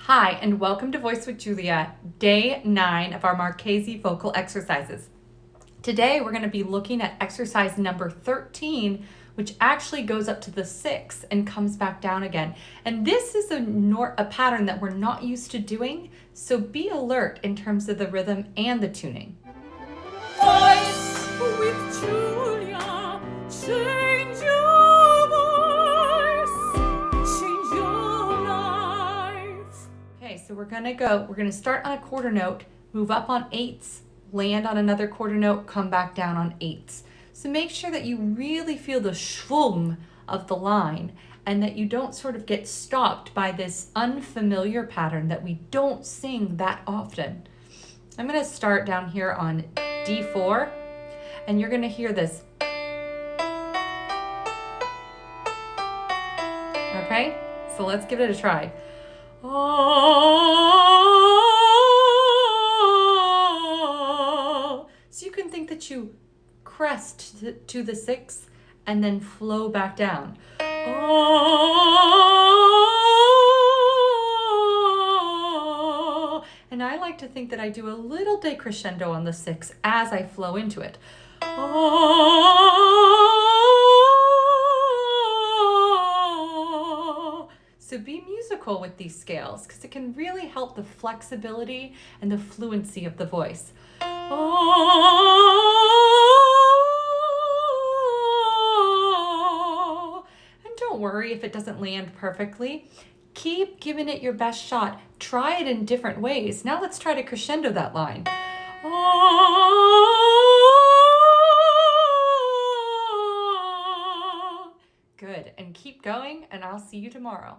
Hi, and welcome to Voice with Julia, day 9 of our Marchesi vocal exercises. Today, we're going to be looking at exercise number 13, which actually goes up to the 6 and comes back down again. And this is a pattern that we're not used to doing, so be alert in terms of the rhythm and the tuning. Voice with Julia, change your voice, change your life. Okay, so we're gonna start on a quarter note, move up on 8s, land on another quarter note, come back down on 8s. So make sure that you really feel the schwung of the line and that you don't sort of get stopped by this unfamiliar pattern that we don't sing that often. I'm gonna start down here on D4, and you're gonna hear this. Okay, so let's give it a try. Oh. So you can think that you crest to the 6 and then flow back down. Oh. And I like to think that I do a little decrescendo on the 6 as I flow into it. Oh. So be musical with these scales because it can really help the flexibility and the fluency of the voice. Oh. And don't worry if it doesn't land perfectly. Keep giving it your best shot. Try it in different ways. Now let's try to crescendo that line. Oh. Good, and keep going, and I'll see you tomorrow.